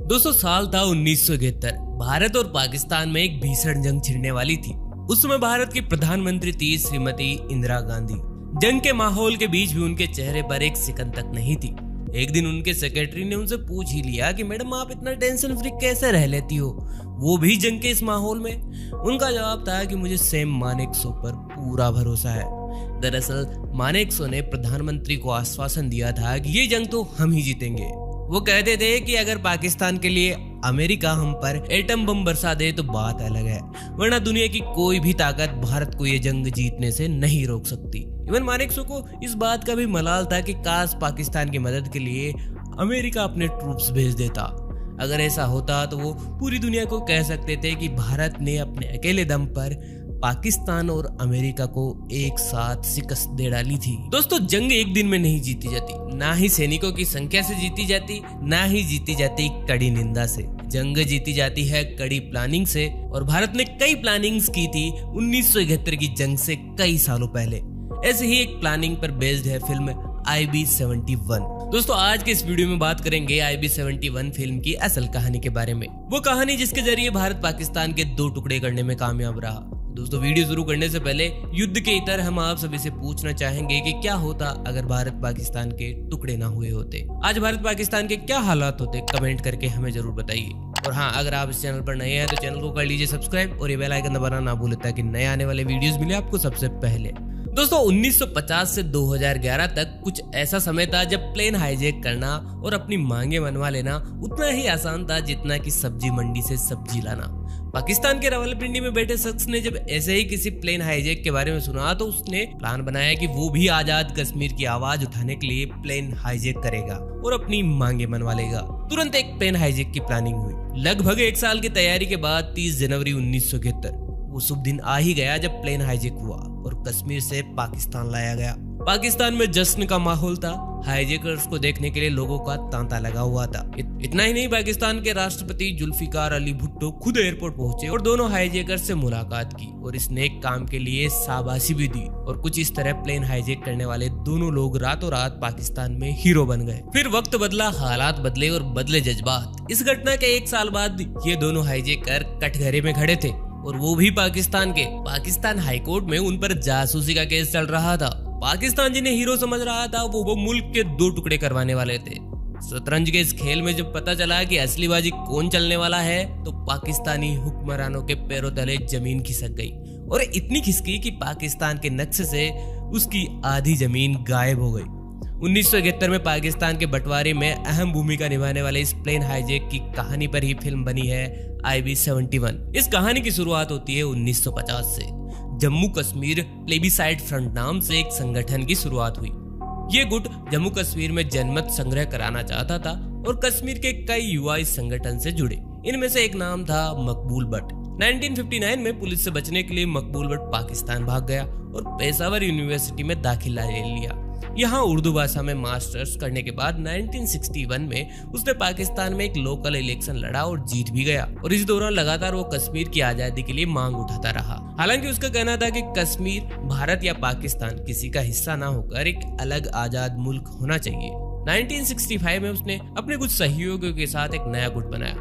दोस्तों साल था 1971। भारत और पाकिस्तान में एक भीषण जंग छिड़ने वाली थी। उस समय भारत की प्रधानमंत्री थी श्रीमती इंदिरा गांधी। जंग के माहौल के बीच भी उनके चेहरे पर एक सिकन तक नहीं थी। एक दिन उनके सेक्रेटरी ने उनसे पूछ ही लिया कि मैडम आप इतना टेंशन फ्री कैसे रह लेती हो, वो भी जंग के इस माहौल में। उनका जवाब था कि मुझे सैम मानेकशॉ पर पूरा भरोसा है। दरअसल मानेकशॉ ने प्रधानमंत्री को आश्वासन दिया था कि ये जंग तो हम ही जीतेंगे। वो कहते थे कि अगर पाकिस्तान के लिए अमेरिका हम पर एटम बम बरसा दे तो बात अलग है, वरना दुनिया की कोई भी ताकत भारत को ये जंग जीतने से नहीं रोक सकती। इवन मानेकशॉ को इस बात का भी मलाल था कि काश पाकिस्तान की मदद के लिए अमेरिका अपने ट्रूप्स भेज देता। अगर ऐसा होता तो वो पूरी दुनिया को कह सकते थे कि भारत ने अपने अकेले दम पर पाकिस्तान और अमेरिका को एक साथ शिकस्त दे डाली थी। दोस्तों जंग एक दिन में नहीं जीती जाती, ना ही सैनिकों की संख्या से जीती जाती, ना ही जीती जाती कड़ी निंदा से। जंग जीती जाती है कड़ी प्लानिंग से, और भारत ने कई प्लानिंग्स की थी 1971 की जंग से कई सालों पहले। ऐसे ही एक प्लानिंग पर बेस्ड है फिल्म IB-71। दोस्तों आज के इस वीडियो में बात करेंगे IB-71 फिल्म की असल कहानी के बारे में। वो कहानी जिसके जरिए भारत पाकिस्तान के दो टुकड़े करने में कामयाब रहा। दोस्तों वीडियो शुरू करने से पहले युद्ध के इतर हम आप सभी से पूछना चाहेंगे कि क्या होता अगर भारत पाकिस्तान के टुकड़े ना हुए होते। आज भारत पाकिस्तान के क्या हालात होते, कमेंट करके हमें जरूर बताइए। और हाँ, अगर आप इस चैनल पर नए हैं तो चैनल को कर लीजिए सब्सक्राइब और ये बेल आइकन दबाना ना भूलें ताकि नए आने वाले वीडियोस मिले आपको सबसे पहले। दोस्तों 1950 से 2011 तक कुछ ऐसा समय था जब प्लेन हाईजैक करना और अपनी मांगे मनवा लेना उतना ही आसान था जितना कि सब्जी मंडी से सब्जी लाना। पाकिस्तान के रावलपिंडी में बैठे शख्स ने जब ऐसे ही किसी प्लेन हाईजैक के बारे में सुना तो उसने प्लान बनाया कि वो भी आजाद कश्मीर की आवाज उठाने के लिए प्लेन हाईजैक करेगा और अपनी मांगे मनवा लेगा। तुरंत एक प्लेन हाईजैक की प्लानिंग हुई। लगभग एक साल की तैयारी के बाद 30 जनवरी 1971 वो शुभ दिन आ ही गया जब प्लेन हाईजैक हुआ और कश्मीर से पाकिस्तान लाया गया। पाकिस्तान में जश्न का माहौल था। हाईजैकर्स को देखने के लिए लोगों का तांता लगा हुआ था। इतना ही नहीं, पाकिस्तान के राष्ट्रपति जुल्फिकार अली भुट्टो खुद एयरपोर्ट पहुंचे और दोनों हाईजैकर से मुलाकात की और इस नेक काम के लिए शाबाशी भी दी। और कुछ इस तरह प्लेन हाईजैक करने वाले दोनों लोग रातों रात पाकिस्तान में हीरो बन गए। फिर वक्त बदला, हालात बदले और बदले जज्बात। इस घटना के एक साल बाद ये दोनों हाईजैकर कटघरे में खड़े थे और वो भी पाकिस्तान के। पाकिस्तान हाईकोर्ट में उन पर जासूसी का केस चल रहा था। पाकिस्तान जिन्हें हीरो समझ रहा था वो मुल्क के दो टुकड़े करवाने वाले थे। शतरंज के इस खेल में जब पता चला कि असली बाजी कौन चलने वाला है तो पाकिस्तानी हुक्मरानों के पैरों तले जमीन खिसक गई और इतनी खिसकी कि पाकिस्तान के नक्शे से उसकी आधी जमीन गायब हो गई। 1971 में पाकिस्तान के बंटवारे में अहम भूमिका निभाने वाले इस प्लेन हाईजैक की कहानी पर ही फिल्म बनी है IB-71। इस कहानी की शुरुआत होती है 1950 से। जम्मू कश्मीर प्लेबिसाइड फ्रंट नाम से एक संगठन की शुरुआत हुई। ये गुट जम्मू कश्मीर में जनमत संग्रह कराना चाहता था और कश्मीर के कई युवा इस संगठन से जुड़े। इनमें से एक नाम था मकबूल भट्ट। 1959 में पुलिस से बचने के लिए मकबूल भट्ट पाकिस्तान भाग गया और पेशावर यूनिवर्सिटी में दाखिला ले लिया। यहाँ उर्दू भाषा में मास्टर्स करने के बाद 1961 में उसने पाकिस्तान में एक लोकल इलेक्शन लड़ा और जीत भी गया। और इस दौरान लगातार वो कश्मीर की आजादी के लिए मांग उठाता रहा। हालांकि उसका कहना था कि कश्मीर भारत या पाकिस्तान किसी का हिस्सा ना होकर एक अलग आजाद मुल्क होना चाहिए। 1965 में उसने अपने कुछ सहयोगियों के साथ एक नया गुट बनाया,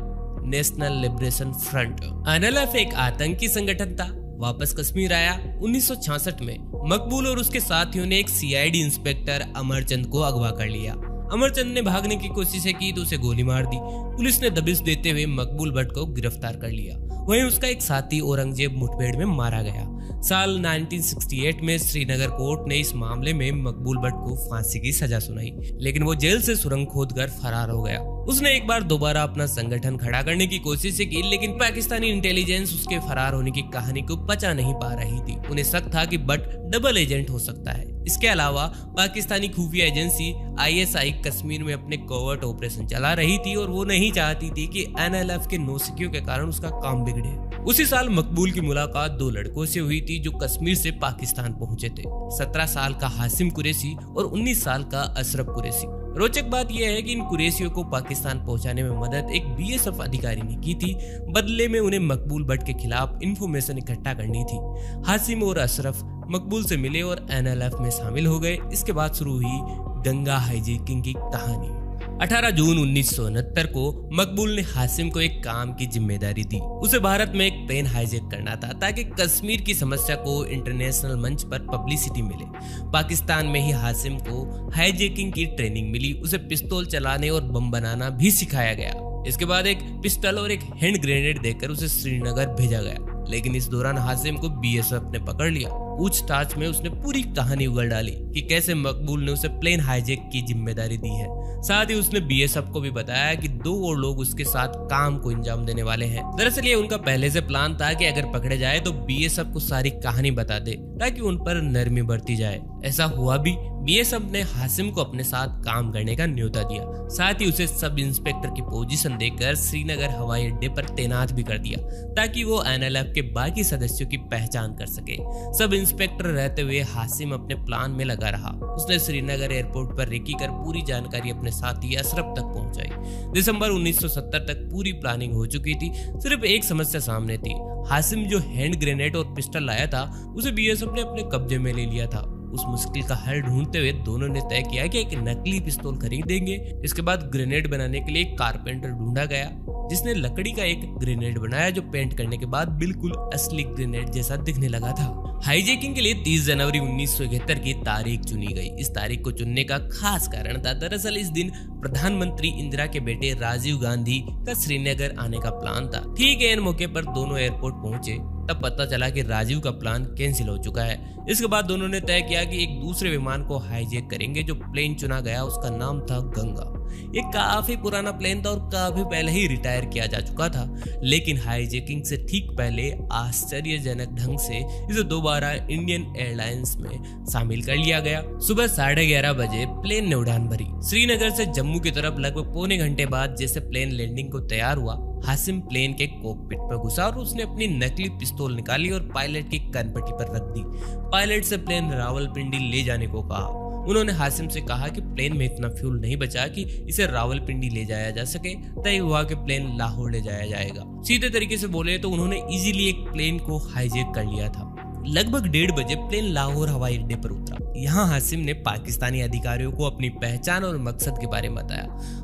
नेशनल लिबरेशन फ्रंट। NLF एक आतंकी संगठन था। वापस कश्मीर आया 1966 में मकबूल और उसके साथियों ने एक CID इंस्पेक्टर अमरचंद को अगवा कर लिया। अमरचंद ने भागने की कोशिश की तो उसे गोली मार दी। पुलिस ने दबिश देते हुए मकबूल भट्ट को गिरफ्तार कर लिया। वहीं उसका एक साथी औरंगजेब मुठभेड़ में मारा गया। साल 1968 में श्रीनगर कोर्ट ने इस मामले में मकबूल भट्ट को फांसी की सजा सुनाई, लेकिन वो जेल से सुरंग खोदकर फरार हो गया। उसने एक बार दोबारा अपना संगठन खड़ा करने की कोशिश की, लेकिन पाकिस्तानी इंटेलिजेंस उसके फरार होने की कहानी को पचा नहीं पा रही थी। उन्हें शक था कि भट्ट डबल एजेंट हो सकता है। इसके अलावा पाकिस्तानी खुफिया एजेंसी ISI कश्मीर में अपने कोवर्ट ऑपरेशन चला रही थी और वो नहीं चाहती थी कि NLF के नौसिखियों के कारण उसका काम बिगड़े। उसी साल मकबूल की मुलाकात दो लड़कों से हुई थी जो कश्मीर से पाकिस्तान पहुंचे थे। 17 साल का हासिम कुरैशी और 19 साल का अशरफ कुरैशी। रोचक बात यह है कि इन कुरैशियों को पाकिस्तान पहुंचाने में मदद एक BSF अधिकारी ने की थी। बदले में उन्हें मकबूल भट्ट के खिलाफ इंफॉर्मेशन इकट्ठा करनी थी। हासिम और अशरफ मकबूल से मिले और NLF में शामिल हो गए। इसके बाद शुरू हुई गंगा हाईजैकिंग की कहानी। 18 जून 1969 को मकबूल ने हासिम को एक काम की जिम्मेदारी दी। उसे भारत में एक प्लेन हाईजैक करना था ताकि कश्मीर की समस्या को इंटरनेशनल मंच पर पब्लिसिटी मिले। पाकिस्तान में ही हासिम को हाईजैकिंग की ट्रेनिंग मिली। उसे पिस्तौल चलाने और बम बनाना भी सिखाया गया। इसके बाद एक पिस्टल और एक हैंड ग्रेनेड देकर उसे श्रीनगर भेजा गया, लेकिन इस दौरान हासिम को बीएसएफ ने पकड़ लिया। पूछताछ में उसने पूरी कहानी उगल डाली कि कैसे मकबूल ने उसे प्लेन हाईजैक की जिम्मेदारी दी है। साथ ही उसने बीएसएफ को भी बताया कि 2 और लोग उसके साथ काम को अंजाम देने वाले हैं। दरअसल ये उनका पहले से प्लान था कि अगर पकड़े जाए तो बीएसएफ को सारी कहानी बता दे ताकि उन पर नरमी बरती जाए। ऐसा हुआ भी। बीएसएफ ने हासिम को अपने साथ काम करने का न्योता दिया। साथ ही उसे सब इंस्पेक्टर की पोजीशन देकर श्रीनगर हवाई अड्डे पर तैनात भी कर दिया ताकि वो एनएलएफ के बाकी सदस्यों की पहचान कर सके। सब इंस्पेक्टर रहते हुए हासिम अपने प्लान में लगा रहा। उसने श्रीनगर एयरपोर्ट पर रेकी कर पूरी जानकारी अपने साथी अशरफ तक पहुंचाई। दिसंबर 1970 तक पूरी प्लानिंग हो चुकी थी। सिर्फ एक समस्या सामने थी। हासिम जो हैंड ग्रेनेड और पिस्टल लाया था उसे बीएसएफ ने अपने कब्जे में ले लिया था। उस मुश्किल का हल ढूंढते हुए दोनों ने तय किया कि एक नकली पिस्तौल खरीदेंगे। इसके बाद ग्रेनेड बनाने के लिए एक कारपेंटर ढूंढा गया जिसने लकड़ी का एक ग्रेनेड बनाया जो पेंट करने के बाद बिल्कुल असली ग्रेनेड जैसा दिखने लगा था। हाईजैकिंग के लिए 30 जनवरी 1971 की तारीख चुनी गई। इस तारीख को चुनने का खास कारण था, दरअसल इस दिन प्रधानमंत्री इंदिरा के बेटे राजीव गांधी का श्रीनगर आने का प्लान था। ठीक है, इन मौके पर दोनों एयरपोर्ट पहुंचे तब पता चला कि राजीव का प्लान कैंसिल हो चुका है। इसके बाद दोनों ने तय किया कि एक दूसरे विमान को हाईजैक करेंगे। जो प्लेन चुना गया उसका नाम था गंगा। ये काफी पुराना प्लेन था और काफी पहले ही रिटायर किया जा चुका था, लेकिन हाईजैकिंग से ठीक पहले आश्चर्यजनक ढंग से इसे दोबारा इंडियन एयरलाइंस में शामिल कर लिया गया। सुबह 11:30 बजे प्लेन ने उड़ान भरी। श्रीनगर से जम्मू की तरफ लगभग पौने घंटे बाद जैसे प्लेन लैंडिंग को तैयार हुआ, हासिम प्लेन के कॉकपिट पर घुसा और उसने अपनी नकली पिस्तौल निकाली और पायलट की कनपट्टी पर रख दी। पायलट से प्लेन रावलपिंडी ले जाने को कहा। उन्होंने हासिम से कहा कि प्लेन में इतना फ्यूल नहीं बचा कि इसे रावलपिंडी ले जाया जा सके। तय हुआ कि प्लेन लाहौर ले जाया जाएगा। सीधे तरीके से बोले तो उन्होंने इजीली एक प्लेन को हाईजैक कर लिया था। लगभग 1:30 बजे प्लेन लाहौर हवाई अड्डे पर उतरा। यहाँ हासिम ने पाकिस्तानी अधिकारियों को अपनी पहचान और मकसद के बारे में बताया।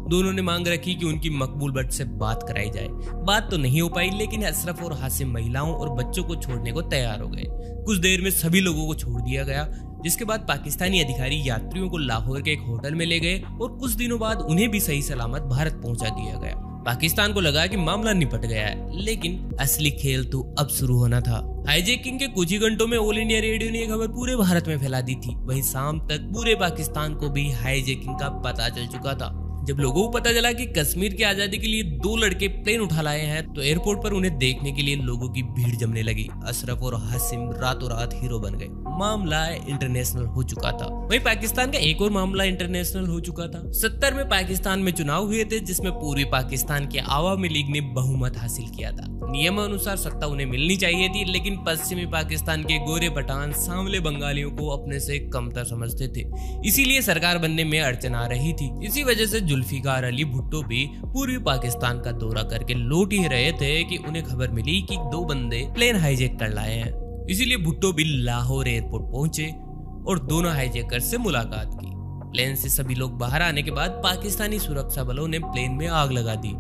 दोनों ने मांग रखी कि उनकी मकबूल भट्ट से बात कराई जाए। बात तो नहीं हो पाई, लेकिन अशरफ और हासिम महिलाओं और बच्चों को छोड़ने को तैयार हो गए। कुछ देर में सभी लोगों को छोड़ दिया गया, जिसके बाद पाकिस्तानी अधिकारी यात्रियों को लाहौर के एक होटल में ले गए और कुछ दिनों बाद उन्हें भी सही सलामत भारत पहुंचा दिया गया। पाकिस्तान को लगा कि मामला निपट गया है, लेकिन असली खेल तो अब शुरू होना था। हाईजैकिंग के कुछ ही घंटों में ऑल इंडिया रेडियो ने यह खबर पूरे भारत में फैला दी थी। वहीं शाम तक पूरे पाकिस्तान को भी हाईजैकिंग का पता चल चुका था। जब लोगों को पता चला कि कश्मीर की आजादी के लिए 2 लड़के प्लेन उठा लाए हैं तो एयरपोर्ट पर उन्हें देखने के लिए लोगों की भीड़ जमने लगी। अशरफ और हासिम रातों रात हीरो बन गए। मामला इंटरनेशनल हो चुका था। वहीं पाकिस्तान का एक और मामला इंटरनेशनल हो चुका था। 70 में पाकिस्तान में चुनाव हुए थे, जिसमें पूर्वी पाकिस्तान की आवामी लीग ने बहुमत हासिल किया था। नियमानुसार सत्ता उन्हें मिलनी चाहिए थी, लेकिन पश्चिमी पाकिस्तान के गोरे पठान सांवले बंगालियों को अपने से कमतर समझते थे। इसीलिए सरकार बनने में अड़चन आ रही थी। इसी वजह से जुल्फिकार अली भुट्टो भी पूर्वी पाकिस्तान का दौरा करके लौट ही रहे थे कि उन्हें खबर मिली कि 2 बंदे प्लेन हाईजैक कर लाए हैं। इसीलिए भुट्टो भी लाहौर एयरपोर्ट पहुंचे और दोनों हाईजैकर से मुलाकात की। प्लेन से सभी लोग बाहर आने के बाद पाकिस्तानी सुरक्षा बलों ने प्लेन में आग लगा दी।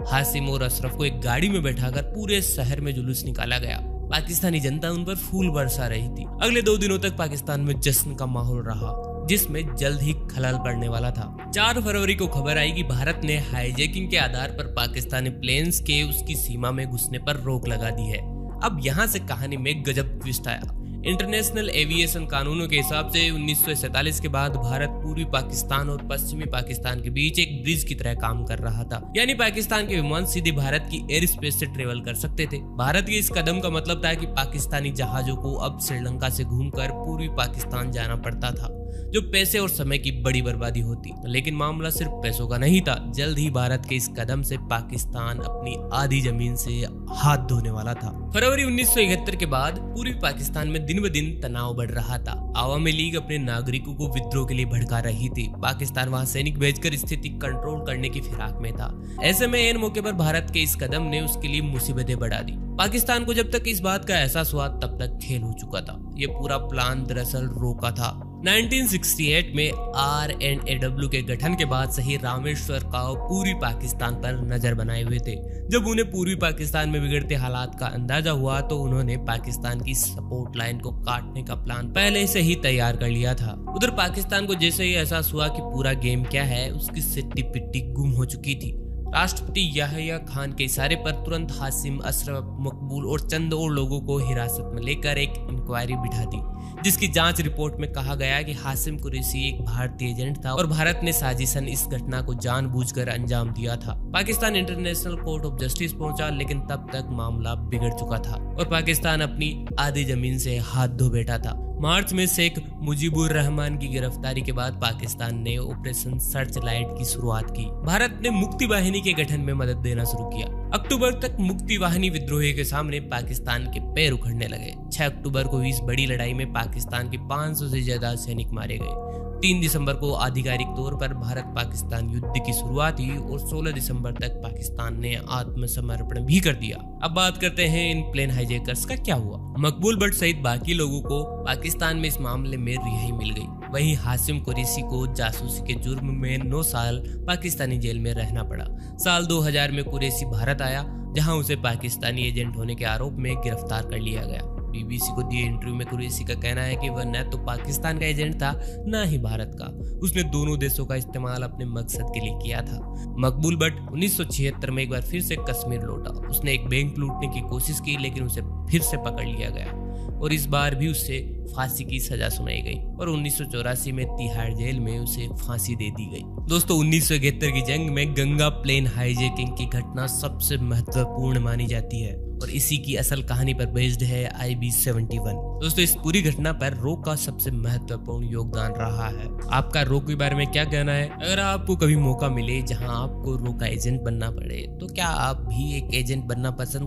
हासिम और अशरफ को एक गाड़ी में बैठाकर पूरे शहर में जुलूस निकाला गया। पाकिस्तानी जनता उन पर फूल बरसा रही थी। अगले 2 दिनों तक पाकिस्तान में जश्न का माहौल रहा, जिसमें जल्द ही खलल पड़ने वाला था। 4 फरवरी को खबर आई कि भारत ने हाईजैकिंग के आधार पर पाकिस्तानी प्लेन्स के उसकी सीमा में घुसने पर रोक लगा दी है। अब यहाँ से कहानी में गजब ट्विस्ट आया। इंटरनेशनल एविएशन कानूनों के हिसाब से 1947 के बाद भारत पूर्वी पाकिस्तान और पश्चिमी पाकिस्तान के बीच एक ब्रिज की तरह काम कर रहा था। यानी पाकिस्तान के विमान सीधे भारत की एयर स्पेस से ट्रेवल कर सकते थे। भारत के इस कदम का मतलब था कि पाकिस्तानी जहाजों को अब श्रीलंका से घूमकर पूर्वी पाकिस्तान जाना पड़ता था, जो पैसे और समय की बड़ी बर्बादी होती। लेकिन मामला सिर्फ पैसों का नहीं था। जल्द ही भारत के इस कदम से पाकिस्तान अपनी आधी जमीन से हाथ धोने वाला था। फरवरी 1971 के बाद पूर्वी पाकिस्तान में दिन ब दिन तनाव बढ़ रहा था। आवामी लीग अपने नागरिकों को विद्रोह के लिए भड़का रही थी। पाकिस्तान वहां सैनिक भेजकर स्थिति कंट्रोल करने की फिराक में था। ऐसे में इन मौके पर भारत के इस कदम ने उसके लिए मुसीबतें बढ़ा दी। पाकिस्तान को जब तक इस बात का एहसास हुआ तब तक खेल हो चुका था। ये पूरा प्लान दरअसल रोका था। 1968 में RNAW के गठन के बाद से ही रामेश्वर राव पूर्वी पाकिस्तान पर नजर बनाए हुए थे। जब उन्हें पूर्वी पाकिस्तान में बिगड़ते हालात का अंदाजा हुआ तो उन्होंने पाकिस्तान की सपोर्ट लाइन को काटने का प्लान पहले से ही तैयार कर लिया था। उधर पाकिस्तान को जैसे ही एहसास हुआ कि पूरा गेम क्या है, उसकी सिट्टी पिट्टी गुम हो चुकी थी। राष्ट्रपति याहिया खान के इशारे पर तुरंत हासिम, अशरफ, मकबूल और चंद और लोगों को हिरासत में लेकर एक इंक्वायरी बिठा दी, जिसकी जांच रिपोर्ट में कहा गया कि हासिम कुरैशी एक भारतीय एजेंट था और भारत ने साजिशन इस घटना को जानबूझकर अंजाम दिया था। Pakistan international court of justice पहुंचा, लेकिन तब तक मामला बिगड़ चुका था और पाकिस्तान अपनी आधी जमीन से हाथ धो बैठा था। मार्च में शेख मुजीबुर रहमान की गिरफ्तारी के बाद पाकिस्तान ने ऑपरेशन सर्च लाइट की शुरुआत की। भारत ने मुक्ति वाहिनी के गठन में मदद देना शुरू किया। अक्टूबर तक मुक्ति वाहिनी विद्रोही के सामने पाकिस्तान के पैर उखड़ने लगे। 6 अक्टूबर को इस बड़ी लड़ाई में पाकिस्तान के 500 से ज्यादा सैनिक मारे गए। 3 दिसंबर को आधिकारिक तौर पर भारत पाकिस्तान युद्ध की शुरुआत हुई और 16 दिसंबर तक पाकिस्तान ने आत्मसमर्पण भी कर दिया। अब बात करते हैं इन प्लेन हाईजैकर्स का क्या हुआ। मकबूल भट्ट सहित बाकी लोगों को पाकिस्तान में इस मामले में रिहाई मिल गई। वहीं हासिम कुरैशी को जासूसी के जुर्म में 9 साल पाकिस्तानी जेल में रहना पड़ा। साल 2000 में कुरैशी भारत आया, जहां उसे पाकिस्तानी एजेंट होने के आरोप में गिरफ्तार कर लिया गया। बीबीसी को दिए इंटरव्यू में कुरैशी का कहना है कि वह न तो पाकिस्तान का एजेंट था, न ही भारत का। उसने दोनों देशों का इस्तेमाल अपने मकसद के लिए किया था। मकबूल भट्ट 1976 में एक बार फिर से कश्मीर लौटा। उसने एक बैंक लूटने की कोशिश की, लेकिन उसे फिर से पकड़ लिया गया और इस बार भी उसे फांसी की सजा सुनाई गई और 1984 में तिहाड़ जेल में उसे फांसी दे दी गई। दोस्तों, 1971 की जंग में गंगा प्लेन हाईजैकिंग की घटना सबसे महत्वपूर्ण मानी जाती है और इसी की असल कहानी पर बेस्ड है IB-71। दोस्तों, इस पूरी घटना पर रो का सबसे महत्वपूर्ण योगदान रहा है। आपका रो के बारे में क्या कहना है? अगर आपको कभी मौका मिले जहां आपको रो का एजेंट बनना पड़े, तो क्या आप भी एक एजेंट बनना पसंद